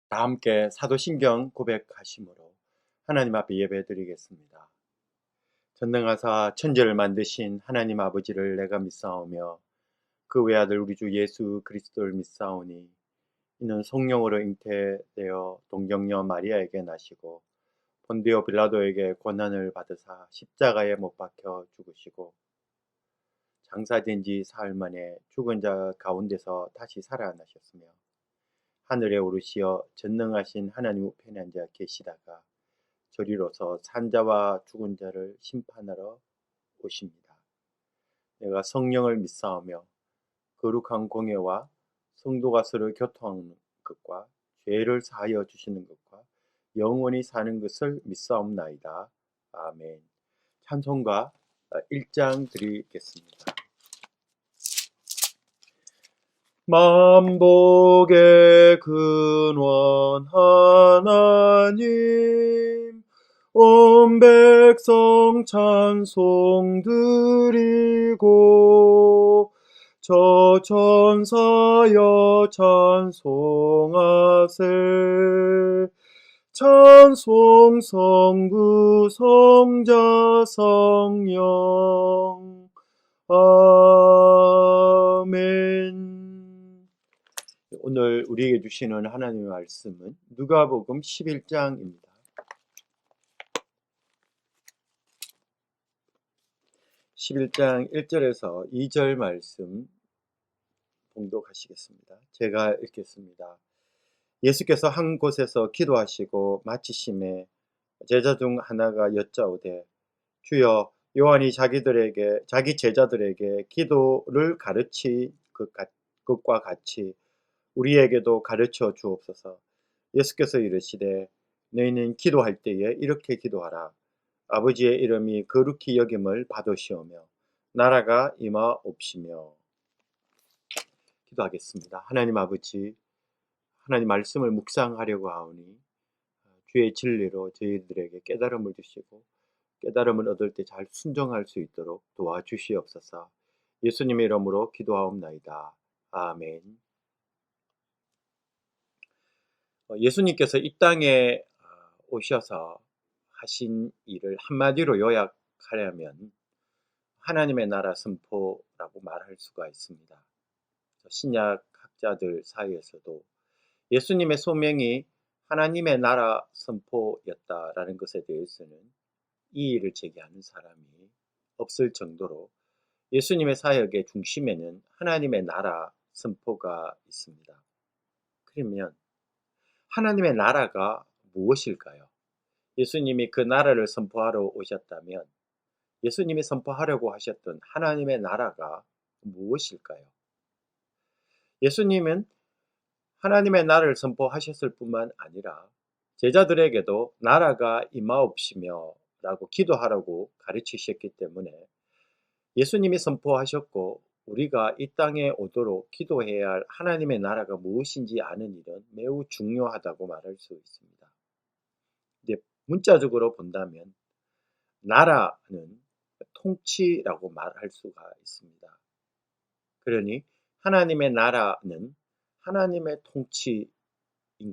다 함께 사도신경 고백하심으로 하나님 앞에 예배드리겠습니다. 전능하사 천지를 만드신 하나님 아버지를 내가 믿사오며 그 외아들 우리 주 예수 그리스도를 믿사오니 이는 성령으로 잉태되어 동정녀 마리아에게 나시고 본디오 빌라도에게 고난을 받으사 십자가에 못 박혀 죽으시고 장사된 지 사흘 만에 죽은 자 가운데서 다시 살아나셨으며 하늘에 오르시어 전능하신 하나님 우편에 앉아 계시다가 저리로서 산자와 죽은 자를 심판하러 오십니다. 내가 성령을 믿사오며 거룩한 공예와 성도가 서로 교통하는 것과 죄를 사하여 주시는 것과 영원히 사는 것을 믿사옵나이다. 아멘. 찬송가 1장 드리겠습니다. 만복의 근원 하나님, 온 백성 찬송 드리고 저 천사여 찬송하세. 찬송 성부 성자 성령 아멘. 오늘 우리에게 주시는 하나님의 말씀은 누가복음 11장입니다. 11장 1절에서 2절 말씀 봉독하시겠습니다. 제가 읽겠습니다. 예수께서 한 곳에서 기도하시고 마치심에 제자 중 하나가 여짜오되 주여, 요한이 자기 제자들에게 기도를 가르친 것과 같이 우리에게도 가르쳐 주옵소서. 예수께서 이르시되 너희는 기도할 때에 이렇게 기도하라. 아버지의 이름이 거룩히 여김을 받으시오며 나라가 임하옵시며. 기도하겠습니다. 하나님 아버지, 하나님 말씀을 묵상하려고 하오니 주의 진리로 저희들에게 깨달음을 주시고 깨달음을 얻을 때 잘 순종할 수 있도록 도와주시옵소서. 예수님의 이름으로 기도하옵나이다. 아멘. 예수님께서 이 땅에 오셔서 하신 일을 한마디로 요약하려면 하나님의 나라 선포라고 말할 수가 있습니다. 신약 학자들 사이에서도 예수님의 소명이 하나님의 나라 선포였다라는 것에 대해서는 이의를 제기하는 사람이 없을 정도로 예수님의 사역의 중심에는 하나님의 나라 선포가 있습니다. 그러면 하나님의 나라가 무엇일까요? 예수님이 그 나라를 선포하러 오셨다면 예수님이 선포하려고 하셨던 하나님의 나라가 무엇일까요? 예수님은 하나님의 나라를 선포하셨을 뿐만 아니라 제자들에게도 나라가 임하옵시며 라고 기도하라고 가르치셨기 때문에 예수님이 선포하셨고 우리가 이 땅에 오도록 기도해야 할 하나님의 나라가 무엇인지 아는 일은 매우 중요하다고 말할 수 있습니다. 이제 문자적으로 본다면 나라는 통치라고 말할 수가 있습니다. 그러니 하나님의 나라는 하나님의 통치인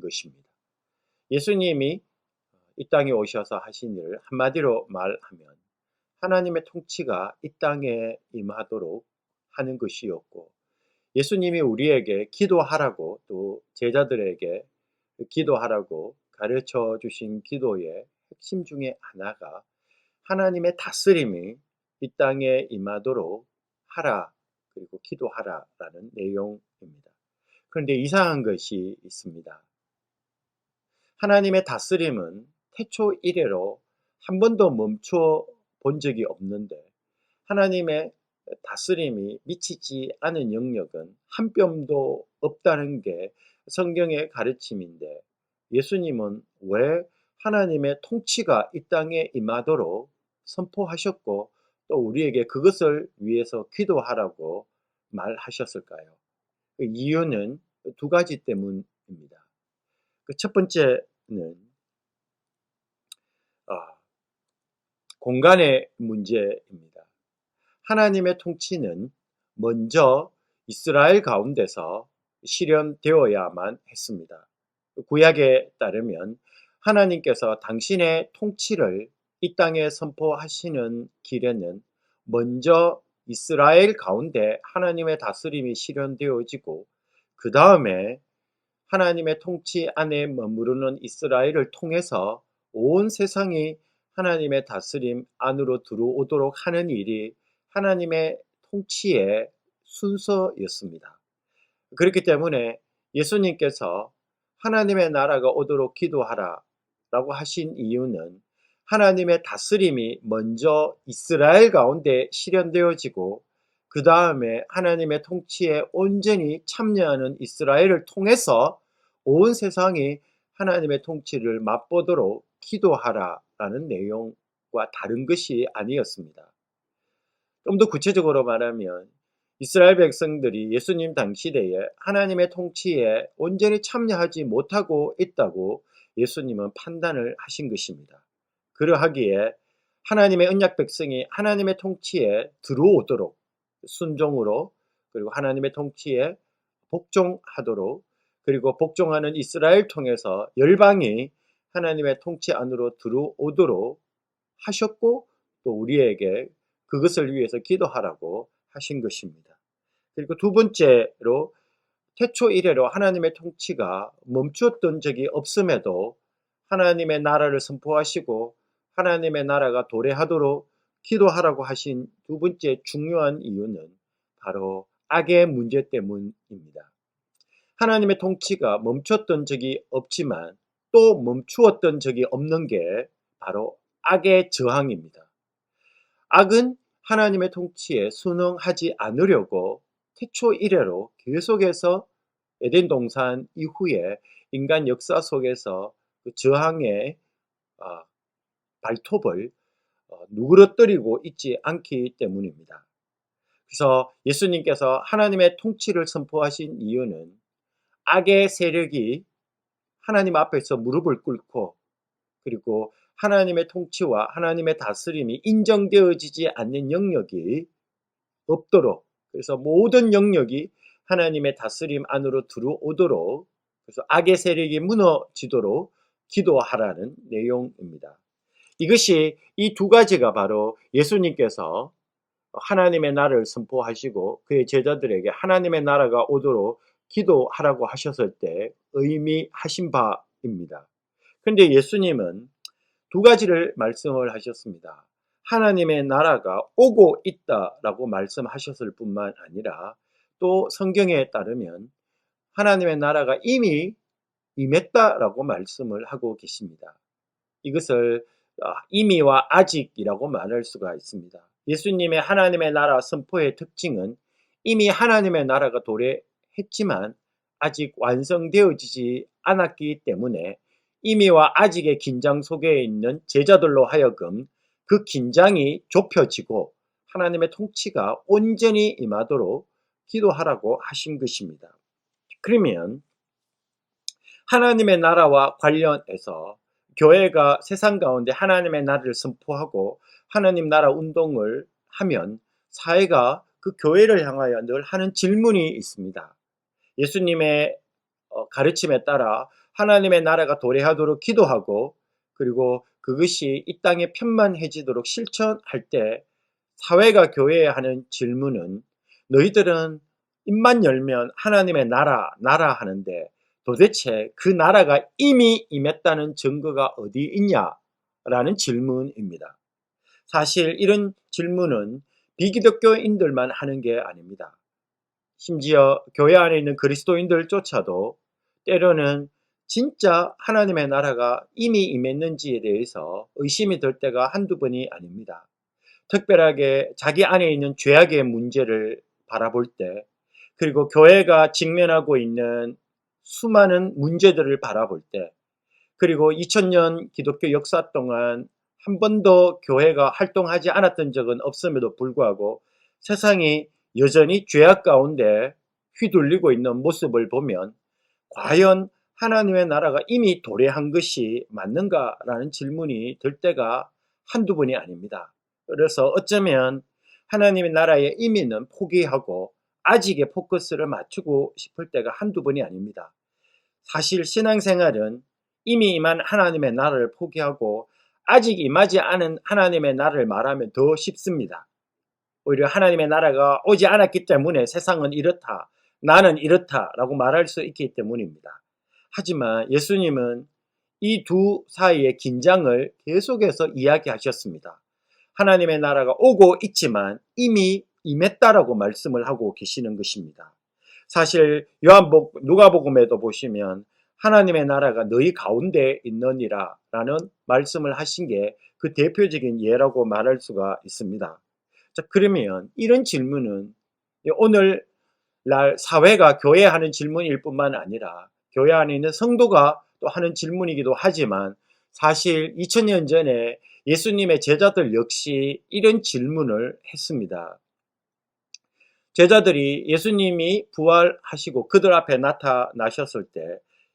것입니다. 예수님이 이 땅에 오셔서 하신 일을 한마디로 말하면 하나님의 통치가 이 땅에 임하도록 하는 것이었고 예수님이 우리에게 기도하라고 또 제자들에게 기도하라고 가르쳐 주신 기도의 핵심 중에 하나가 하나님의 다스림이 이 땅에 임하도록 하라 그리고 기도하라라는 내용입니다. 그런데 이상한 것이 있습니다. 하나님의 다스림은 태초 이래로 한 번도 멈춰 본 적이 없는데 하나님의 다스림이 미치지 않은 영역은 한 뼘도 없다는 게 성경의 가르침인데 예수님은 왜 하나님의 통치가 이 땅에 임하도록 선포하셨고 또 우리에게 그것을 위해서 기도하라고 말하셨을까요? 그 이유는 두 가지 때문입니다. 그 첫 번째는 공간의 문제입니다. 하나님의 통치는 먼저 이스라엘 가운데서 실현되어야만 했습니다. 구약에 따르면 하나님께서 당신의 통치를 이 땅에 선포하시는 길에는 먼저 이스라엘 가운데 하나님의 다스림이 실현되어지고, 그 다음에 하나님의 통치 안에 머무르는 이스라엘을 통해서 온 세상이 하나님의 다스림 안으로 들어오도록 하는 일이 하나님의 통치의 순서였습니다. 그렇기 때문에 예수님께서 하나님의 나라가 오도록 기도하라 라고 하신 이유는 하나님의 다스림이 먼저 이스라엘 가운데 실현되어지고, 그 다음에 하나님의 통치에 온전히 참여하는 이스라엘을 통해서 온 세상이 하나님의 통치를 맛보도록 기도하라라는 내용과 다른 것이 아니었습니다. 좀 더 구체적으로 말하면 이스라엘 백성들이 예수님 당시대에 하나님의 통치에 온전히 참여하지 못하고 있다고 예수님은 판단을 하신 것입니다. 그러하기에 하나님의 언약 백성이 하나님의 통치에 들어오도록 순종으로, 그리고 하나님의 통치에 복종하도록, 그리고 복종하는 이스라엘 통해서 열방이 하나님의 통치 안으로 들어오도록 하셨고, 또 우리에게 그것을 위해서 기도하라고 하신 것입니다. 그리고 두 번째로 태초 이래로 하나님의 통치가 멈추었던 적이 없음에도 하나님의 나라를 선포하시고 하나님의 나라가 도래하도록 기도하라고 하신 두 번째 중요한 이유는 바로 악의 문제 때문입니다. 하나님의 통치가 멈췄던 적이 없지만 또 멈추었던 적이 없는 게 바로 악의 저항입니다. 악은 하나님의 통치에 순응하지 않으려고 태초 이래로 계속해서 에덴 동산 이후에 인간 역사 속에서 그 저항의 발톱을 누그러뜨리고 있지 않기 때문입니다. 그래서 예수님께서 하나님의 통치를 선포하신 이유는 악의 세력이 하나님 앞에서 무릎을 꿇고, 그리고 하나님의 통치와 하나님의 다스림이 인정되어지지 않는 영역이 없도록, 그래서 모든 영역이 하나님의 다스림 안으로 들어오도록, 그래서 악의 세력이 무너지도록 기도하라는 내용입니다. 이것이 이 두 가지가 바로 예수님께서 하나님의 나라를 선포하시고 그의 제자들에게 하나님의 나라가 오도록 기도하라고 하셨을 때 의미하신 바입니다. 그런데 예수님은 두 가지를 말씀을 하셨습니다. 하나님의 나라가 오고 있다라고 말씀하셨을 뿐만 아니라 또 성경에 따르면 하나님의 나라가 이미 임했다라고 말씀을 하고 계십니다. 이것을 이미와 아직이라고 말할 수가 있습니다. 예수님의 하나님의 나라 선포의 특징은 이미 하나님의 나라가 도래했지만 아직 완성되어지지 않았기 때문에 이미와 아직의 긴장 속에 있는 제자들로 하여금 그 긴장이 좁혀지고 하나님의 통치가 온전히 임하도록 기도하라고 하신 것입니다. 그러면 하나님의 나라와 관련해서 교회가 세상 가운데 하나님의 나라를 선포하고 하나님 나라 운동을 하면 사회가 그 교회를 향하여 늘 하는 질문이 있습니다. 예수님의 가르침에 따라 하나님의 나라가 도래하도록 기도하고, 그리고 그것이 이 땅에 편만해지도록 실천할 때 사회가 교회에 하는 질문은, 너희들은 입만 열면 하나님의 나라 하는데 도대체 그 나라가 이미 임했다는 증거가 어디 있냐라는 질문입니다. 사실 이런 질문은 비기독교인들만 하는 게 아닙니다. 심지어 교회 안에 있는 그리스도인들조차도 때로는 진짜 하나님의 나라가 이미 임했는지에 대해서 의심이 들 때가 한두 번이 아닙니다. 특별하게 자기 안에 있는 죄악의 문제를 바라볼 때, 그리고 교회가 직면하고 있는 수많은 문제들을 바라볼 때, 그리고 2000년 기독교 역사 동안 한 번도 교회가 활동하지 않았던 적은 없음에도 불구하고 세상이 여전히 죄악 가운데 휘둘리고 있는 모습을 보면 과연 하나님의 나라가 이미 도래한 것이 맞는가라는 질문이 들 때가 한두 번이 아닙니다. 그래서 어쩌면 하나님의 나라의 의미는 포기하고 아직의 포커스를 맞추고 싶을 때가 한두 번이 아닙니다. 사실 신앙생활은 이미 임한 하나님의 나라를 포기하고 아직 임하지 않은 하나님의 나라를 말하면 더 쉽습니다. 오히려 하나님의 나라가 오지 않았기 때문에 세상은 이렇다, 나는 이렇다라고 말할 수 있기 때문입니다. 하지만 예수님은 이 두 사이의 긴장을 계속해서 이야기하셨습니다. 하나님의 나라가 오고 있지만 이미 임했다라고 말씀을 하고 계시는 것입니다. 사실 누가복음에도 보시면 하나님의 나라가 너희 가운데 있느니라 라는 말씀을 하신 게 그 대표적인 예라고 말할 수가 있습니다. 자, 그러면 이런 질문은 오늘날 사회가 교회 하는 질문일 뿐만 아니라 교회 안에 있는 성도가 또 하는 질문이기도 하지만 사실 2000년 전에 예수님의 제자들 역시 이런 질문을 했습니다. 제자들이 예수님이 부활하시고 그들 앞에 나타나셨을 때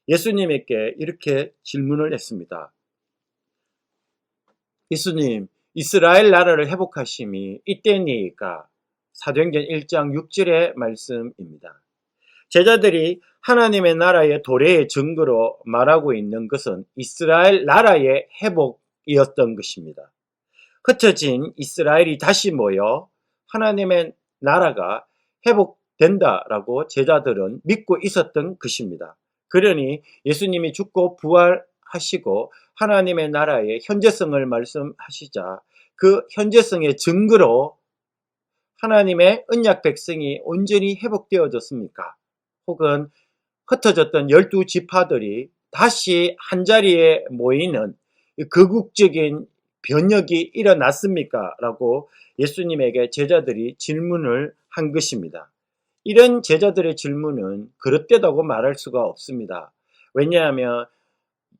예수님에게 이렇게 질문을 했습니다. 예수님, 이스라엘 나라를 회복하심이 이때니까? 사도행전 1장 6절의 말씀입니다. 제자들이 하나님의 나라의 도래의 증거로 말하고 있는 것은 이스라엘 나라의 회복이었던 것입니다. 흩어진 이스라엘이 다시 모여 하나님의 나라가 회복된다라고 제자들은 믿고 있었던 것입니다. 그러니 예수님이 죽고 부활하시고 하나님의 나라의 현재성을 말씀하시자 그 현재성의 증거로 하나님의 언약 백성이 온전히 회복되어졌습니까? 혹은 흩어졌던 12지파들이 다시 한자리에 모이는 거국적인 변혁이 일어났습니까? 라고 예수님에게 제자들이 질문을 한 것입니다. 이런 제자들의 질문은 그릇되다고 말할 수가 없습니다. 왜냐하면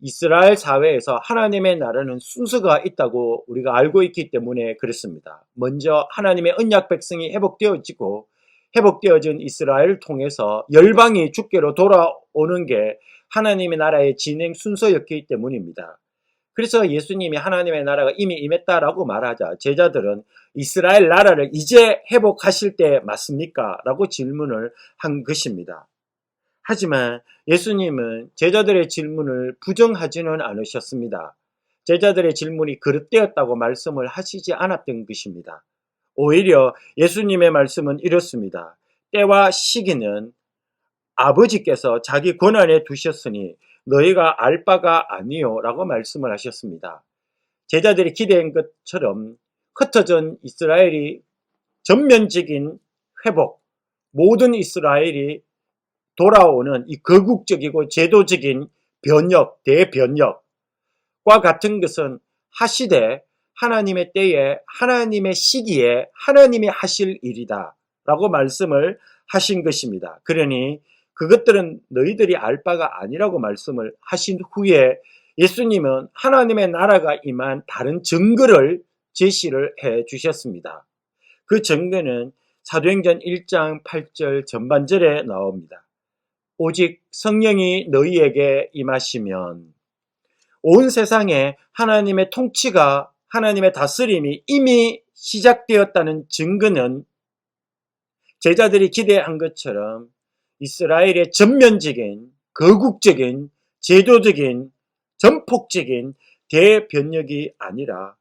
이스라엘 사회에서 하나님의 나라는 순서가 있다고 우리가 알고 있기 때문에 그렇습니다. 먼저 하나님의 언약 백성이 회복되어진 이스라엘을 통해서 열방이 주께로 돌아오는 게 하나님의 나라의 진행 순서였기 때문입니다. 그래서 예수님이 하나님의 나라가 이미 임했다라고 말하자 제자들은 이스라엘 나라를 이제 회복하실 때 맞습니까? 라고 질문을 한 것입니다. 하지만 예수님은 제자들의 질문을 부정하지는 않으셨습니다. 제자들의 질문이 그릇되었다고 말씀을 하시지 않았던 것입니다. 오히려 예수님의 말씀은 이렇습니다. 때와 시기는 아버지께서 자기 권한에 두셨으니 너희가 알 바가 아니요 라고 말씀을 하셨습니다. 제자들이 기대한 것처럼 흩어진 이스라엘이 전면적인 회복, 모든 이스라엘이 돌아오는 이 거국적이고 제도적인 변혁, 대변혁과 같은 것은 하시되 하나님의 때에 하나님의 시기에 하나님이 하실 일이다 라고 말씀을 하신 것입니다. 그러니 그것들은 너희들이 알 바가 아니라고 말씀을 하신 후에 예수님은 하나님의 나라가 임한 다른 증거를 제시를 해 주셨습니다. 그 증거는 사도행전 1장 8절 전반절에 나옵니다. 오직 성령이 너희에게 임하시면 온 세상에 하나님의 통치가 하나님의 다스림이 이미 시작되었다는 증거는 제자들이 기대한 것처럼 이스라엘의 전면적인 거국적인 제도적인 전폭적인 대변혁이 아니라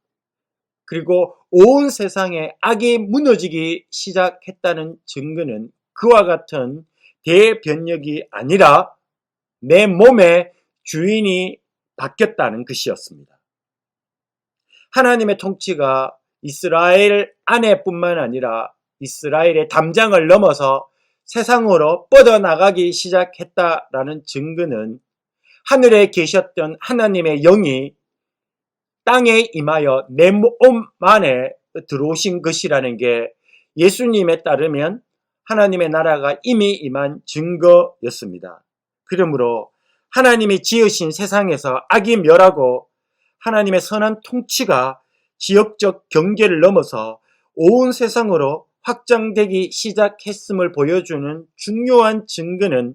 그리고 온 세상에 악이 무너지기 시작했다는 증거는 그와 같은 대변혁이 아니라 내 몸의 주인이 바뀌었다는 것이었습니다. 하나님의 통치가 이스라엘 안에뿐만 아니라 이스라엘의 담장을 넘어서 세상으로 뻗어나가기 시작했다라는 증거는 하늘에 계셨던 하나님의 영이 땅에 임하여 내 몸 안에 들어오신 것이라는 게 예수님에 따르면 하나님의 나라가 이미 임한 증거였습니다. 그러므로 하나님이 지으신 세상에서 악이 멸하고 하나님의 선한 통치가 지역적 경계를 넘어서 온 세상으로 확장되기 시작했음을 보여주는 중요한 증거는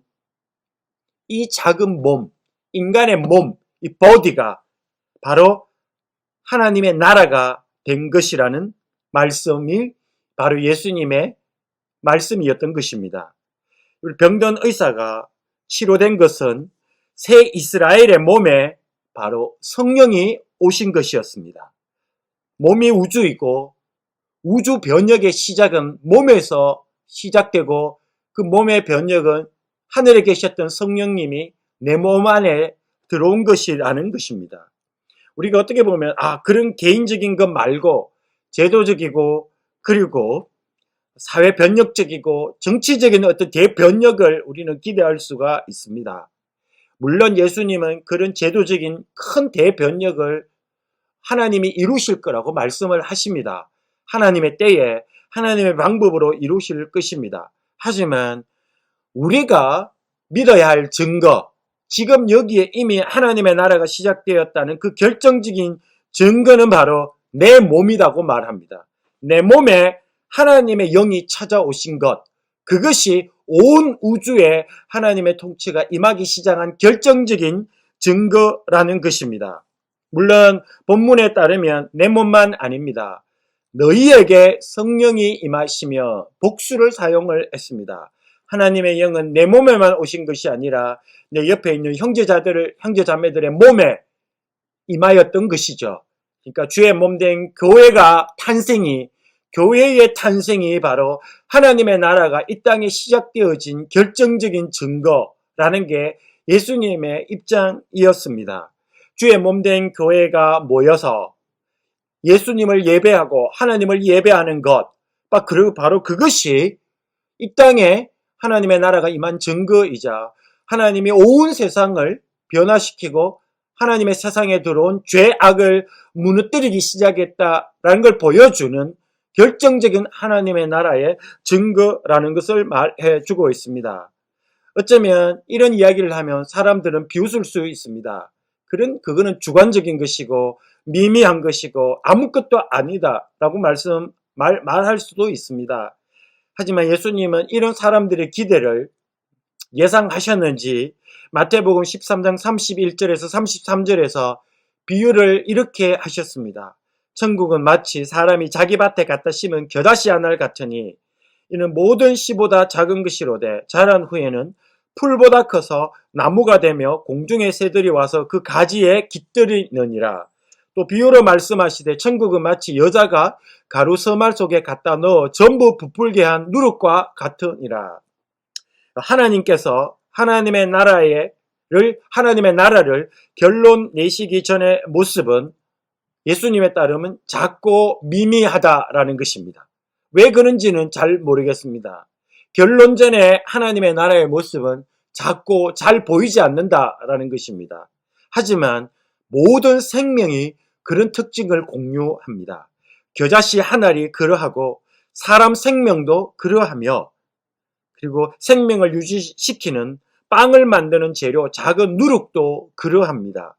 이 작은 몸, 인간의 몸, 이 보디가 바로 하나님의 나라가 된 것이라는 말씀이 바로 예수님의 말씀이었던 것입니다. 병든 의사가 치료된 것은 새 이스라엘의 몸에 바로 성령이 오신 것이었습니다. 몸이 우주이고 우주 변혁의 시작은 몸에서 시작되고 그 몸의 변혁은 하늘에 계셨던 성령님이 내 몸 안에 들어온 것이라는 것입니다. 우리가 어떻게 보면 그런 개인적인 것 말고 제도적이고 그리고 사회 변혁적이고 정치적인 어떤 대변혁을 우리는 기대할 수가 있습니다. 물론 예수님은 그런 제도적인 큰 대변혁을 하나님이 이루실 거라고 말씀을 하십니다. 하나님의 때에 하나님의 방법으로 이루실 것입니다. 하지만 우리가 믿어야 할 증거, 지금 여기에 이미 하나님의 나라가 시작되었다는 그 결정적인 증거는 바로 내 몸이라고 말합니다. 내 몸에 하나님의 영이 찾아오신 것, 그것이 온 우주에 하나님의 통치가 임하기 시작한 결정적인 증거라는 것입니다. 물론 본문에 따르면 내 몸만 아닙니다. 너희에게 성령이 임하시며 복수를 사용을 했습니다. 하나님의 영은 내 몸에만 오신 것이 아니라 내 옆에 있는 형제자매들의 몸에 임하였던 것이죠. 그러니까 주의 몸된 교회의 탄생이 바로 하나님의 나라가 이 땅에 시작되어진 결정적인 증거라는 게 예수님의 입장이었습니다. 주의 몸된 교회가 모여서 예수님을 예배하고 하나님을 예배하는 것, 바로 그것이 이 땅에 하나님의 나라가 임한 증거이자 하나님이 온 세상을 변화시키고 하나님의 세상에 들어온 죄악을 무너뜨리기 시작했다라는 걸 보여주는 결정적인 하나님의 나라의 증거라는 것을 말해주고 있습니다. 어쩌면 이런 이야기를 하면 사람들은 비웃을 수 있습니다. 그거는 주관적인 것이고 미미한 것이고 아무것도 아니다라고 말할 수도 있습니다. 하지만 예수님은 이런 사람들의 기대를 예상하셨는지 마태복음 13장 31절에서 33절에서 비유를 이렇게 하셨습니다. 천국은 마치 사람이 자기 밭에 갖다 심은 겨자씨 하나를 같으니 이는 모든 씨보다 작은 것이로되 자란 후에는 풀보다 커서 나무가 되며 공중의 새들이 와서 그 가지에 깃들이느니라. 또 비유로 말씀하시되 천국은 마치 여자가 가루 서말 속에 갖다 넣어 전부 부풀게 한 누룩과 같으니라. 하나님께서 하나님의 나라를 결론 내시기 전의 모습은 예수님에 따르면 작고 미미하다라는 것입니다. 왜 그런지는 잘 모르겠습니다. 결론전에 하나님의 나라의 모습은 작고 잘 보이지 않는다라는 것입니다. 하지만 모든 생명이 그런 특징을 공유합니다. 겨자씨 한 알이 그러하고 사람 생명도 그러하며 그리고 생명을 유지시키는 빵을 만드는 재료 작은 누룩도 그러합니다.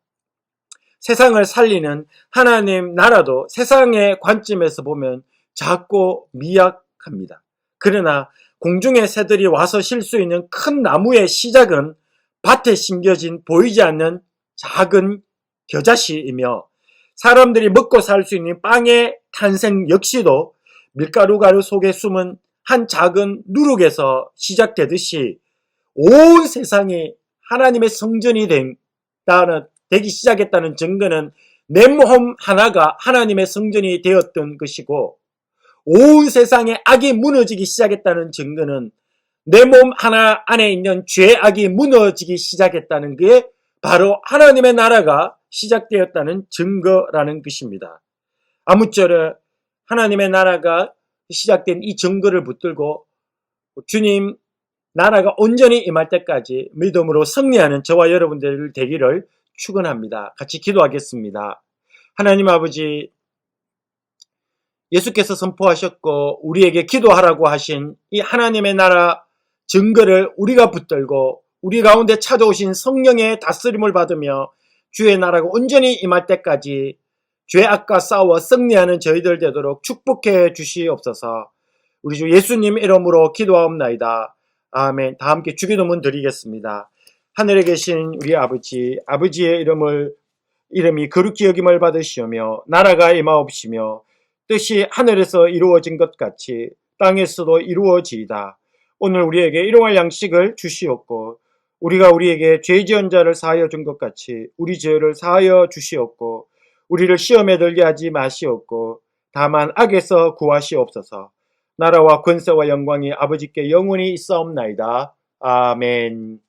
세상을 살리는 하나님 나라도 세상의 관점에서 보면 작고 미약합니다. 그러나 공중의 새들이 와서 쉴 수 있는 큰 나무의 시작은 밭에 심겨진 보이지 않는 작은 겨자씨이며 사람들이 먹고 살 수 있는 빵의 탄생 역시도 밀가루 가루 속에 숨은 한 작은 누룩에서 시작되듯이 온 세상이 하나님의 성전이 되기 시작했다는 증거는 내 몸 하나가 하나님의 성전이 되었던 것이고 온 세상의 악이 무너지기 시작했다는 증거는 내 몸 하나 안에 있는 죄악이 무너지기 시작했다는 게 바로 하나님의 나라가 시작되었다는 증거라는 것입니다. 아무쪼록 하나님의 나라가 시작된 이 증거를 붙들고 주님 나라가 온전히 임할 때까지 믿음으로 승리하는 저와 여러분들 되기를 축원합니다. 같이 기도하겠습니다. 하나님 아버지, 예수께서 선포하셨고 우리에게 기도하라고 하신 이 하나님의 나라 증거를 우리가 붙들고 우리 가운데 찾아오신 성령의 다스림을 받으며 주의 나라가 온전히 임할 때까지 죄악과 싸워 승리하는 저희들 되도록 축복해 주시옵소서. 우리 주 예수님 이름으로 기도하옵나이다. 아멘. 다 함께 주기도문 드리겠습니다. 하늘에 계신 우리 아버지의 이름이 거룩히 여김을 받으시오며 나라가 임하옵시며 뜻이 하늘에서 이루어진 것 같이 땅에서도 이루어지이다. 오늘 우리에게 일용할 양식을 주시옵고 우리가 우리에게 죄 지은 자를 사하여 준 것 같이 우리 죄를 사하여 주시옵고 우리를 시험에 들게 하지 마시옵고 다만 악에서 구하시옵소서. 나라와 권세와 영광이 아버지께 영원히 있사옵나이다. 아멘.